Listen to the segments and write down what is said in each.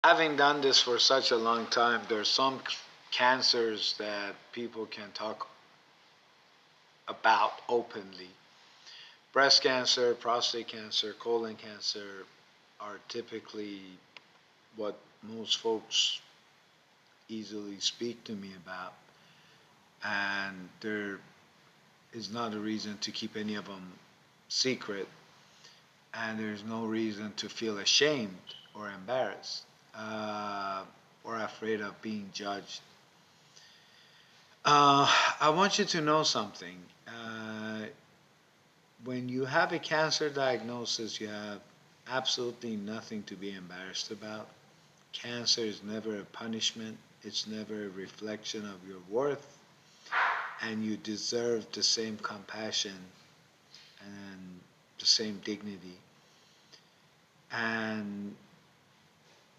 Having done this for such a long time, there's some cancers that people can talk about openly. Breast cancer, prostate cancer, colon cancer are typically what most folks easily speak to me about, and there is not a reason to keep any of them secret, and there's no reason to feel ashamed or embarrassed uh, or afraid of being judged. I want you to know something. When you have a cancer diagnosis, you have absolutely nothing to be embarrassed about. Cancer is never a punishment, it's never a reflection of your worth, and you deserve the same compassion and the same dignity, and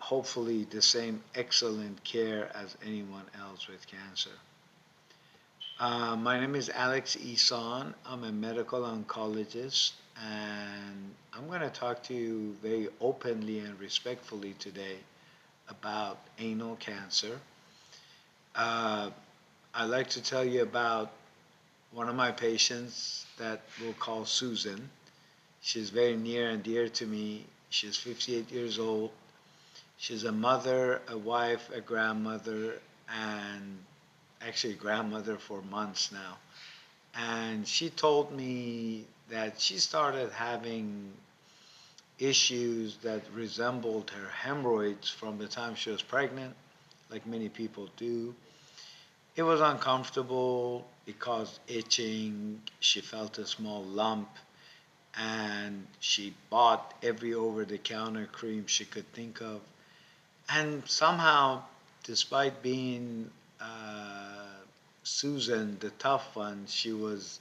hopefully the same excellent care as anyone else with cancer. My name is Alex Ehsan. I'm a medical oncologist, and I'm going to talk to you very openly and respectfully today about anal cancer. Uh, I'd like to tell you about one of my patients that we'll call Susan. She's very near and dear to me. She's 58 years old. She's a mother, a wife, a grandmother, and actually grandmother for months now. And she told me that she started having issues that resembled her hemorrhoids from the time she was pregnant, like many people do. It was uncomfortable, it caused itching, she felt a small lump, and she bought every over the counter cream she could think of. And somehow, despite being Susan, the tough one, she was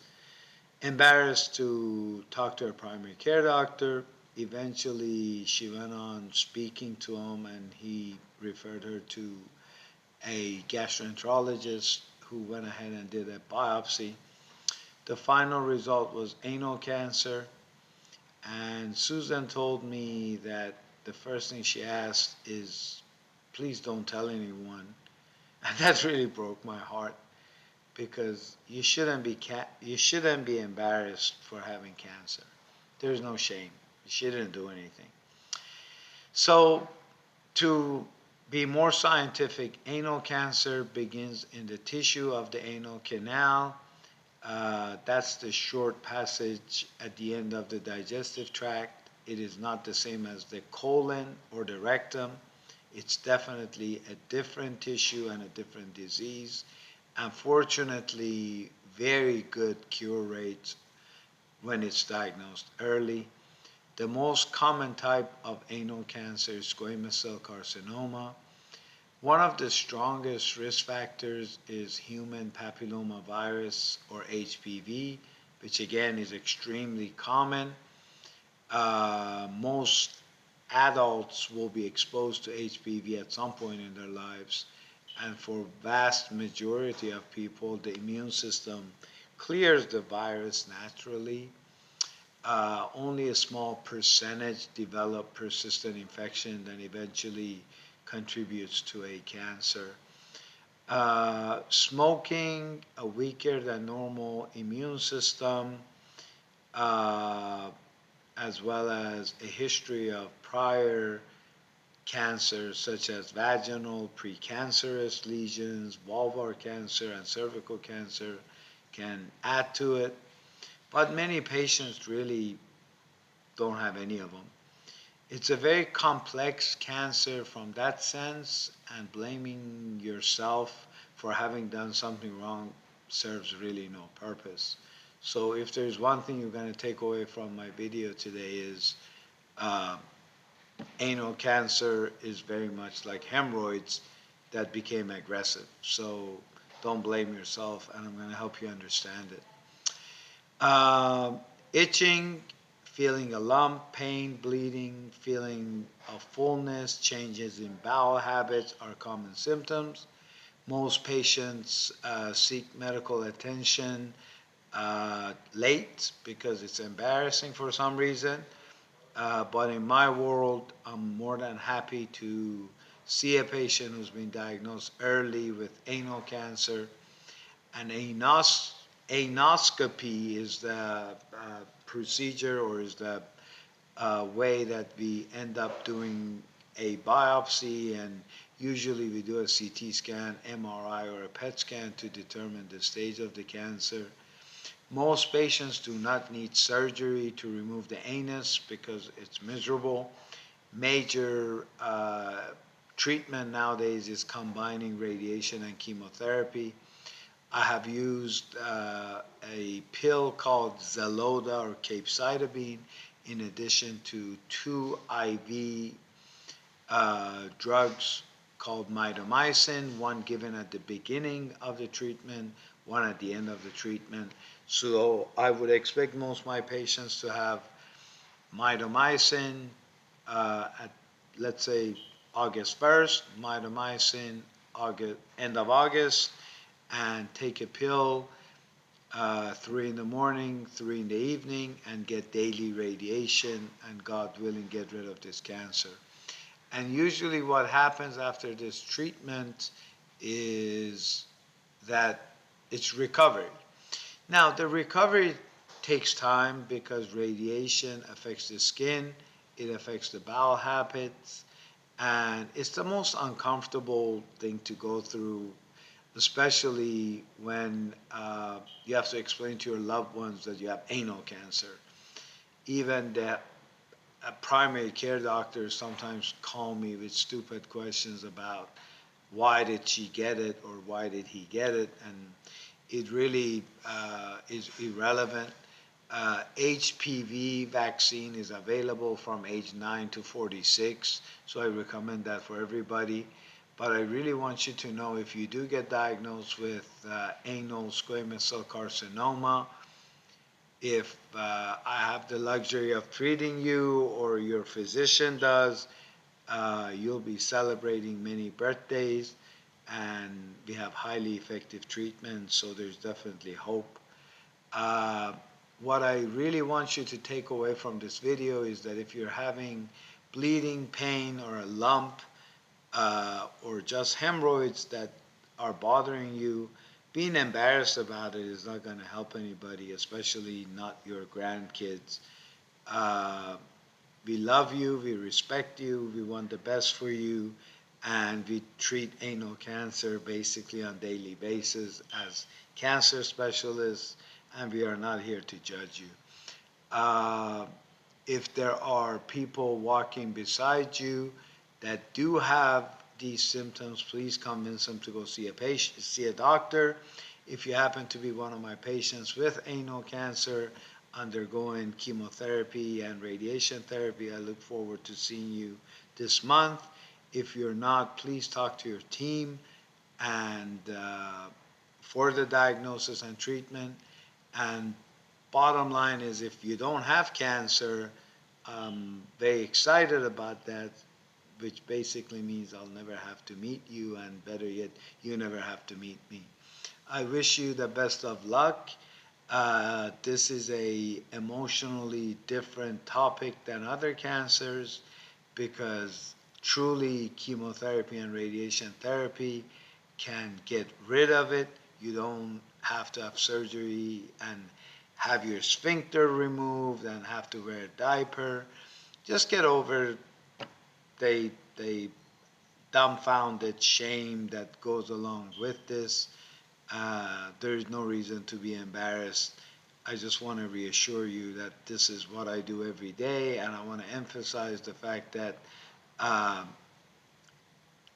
embarrassed to talk to her primary care doctor. Eventually, she went on speaking to him, and he referred her to a gastroenterologist who went ahead and did a biopsy. The final result was anal cancer, and Susan told me that the first thing she asked is, please don't tell anyone. And that really broke my heart because you shouldn't be embarrassed for having cancer. There's no shame. You shouldn't do anything. So to be more scientific, anal cancer begins in the tissue of the anal canal. That's the short passage at the end of the digestive tract. It is not the same as the colon or the rectum. It's definitely a different tissue and a different disease. Unfortunately, very good cure rates when it's diagnosed early. The most common type of anal cancer is squamous cell carcinoma. One of the strongest risk factors is human papillomavirus or HPV, which again is extremely common. Most adults will be exposed to HPV at some point in their lives, and for vast majority of people, the immune system clears the virus naturally. Only a small percentage develop persistent infection that eventually contributes to a cancer. Smoking, a weaker than normal immune system, uh, as well as a history of prior cancers such as vaginal precancerous lesions, vulvar cancer, and cervical cancer can add to it. But many patients really don't have any of them. It's a very complex cancer from that sense, and blaming yourself for having done something wrong serves really no purpose. So if there's one thing you're going to take away from my video today is uh, anal cancer is very much like hemorrhoids that became aggressive. So don't blame yourself, and I'm going to help you understand it. Itching, feeling a lump, pain, bleeding, feeling of fullness, changes in bowel habits are common symptoms. Most patients seek medical attention late because it's embarrassing for some reason. But in my world, I'm more than happy to see a patient who's been diagnosed early with anal cancer. An anoscopy is the procedure, or is the way that we end up doing a biopsy, and usually we do a CT scan, MRI, or a PET scan to determine the stage of the cancer. Most patients do not need surgery to remove the anus because it's miserable. Major treatment nowadays is combining radiation and chemotherapy. I have used a pill called Xeloda or capecitabine in addition to 2 IV drugs called mitomycin, one given at the beginning of the treatment, one at the end of the treatment. So I would expect most of my patients to have mitomycin at, let's say, August 1st, mitomycin end of August, and take a pill 3 in the morning, 3 in the evening, and get daily radiation, and God willing, get rid of this cancer. And usually what happens after this treatment is that it's recovered. Now, the recovery takes time because radiation affects the skin, it affects the bowel habits, and it's the most uncomfortable thing to go through, especially when you have to explain to your loved ones that you have anal cancer. Even the primary care doctors sometimes call me with stupid questions about why did she get it or why did he get it, and it really is irrelevant. HPV vaccine is available from age 9 to 46, so I recommend that for everybody. But I really want you to know, if you do get diagnosed with anal squamous cell carcinoma, if I have the luxury of treating you or your physician does, you'll be celebrating many birthdays, and we have highly effective treatments, so there's definitely hope. What I really want you to take away from this video is that if you're having bleeding, pain, or a lump, or just hemorrhoids that are bothering you, being embarrassed about it is not going to help anybody, especially not your grandkids. Uh, we love you, we respect you, we want the best for you, and we treat anal cancer basically on a daily basis as cancer specialists, and we are not here to judge you. If there are people walking beside you that do have these symptoms, please convince them to go see a patient, see a doctor. If you happen to be one of my patients with anal cancer undergoing chemotherapy and radiation therapy, I look forward to seeing you this month. If you're not, please talk to your team and for the diagnosis and treatment. And bottom line is, if you don't have cancer, I'm very excited about that, which basically means I'll never have to meet you, and better yet, you never have to meet me. I wish you the best of luck. This is a emotionally different topic than other cancers, because truly chemotherapy and radiation therapy can get rid of it. You don't have to have surgery and have your sphincter removed and have to wear a diaper. Just get over the dumbfounded shame that goes along with this. There is no reason to be embarrassed. I just want to reassure you that this is what I do every day, and I want to emphasize the fact that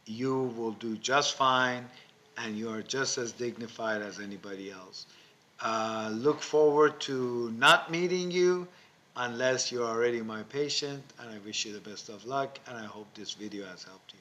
you will do just fine, and you are just as dignified as anybody else. Look forward to not meeting you unless you're already my patient, and I wish you the best of luck, and I hope this video has helped you.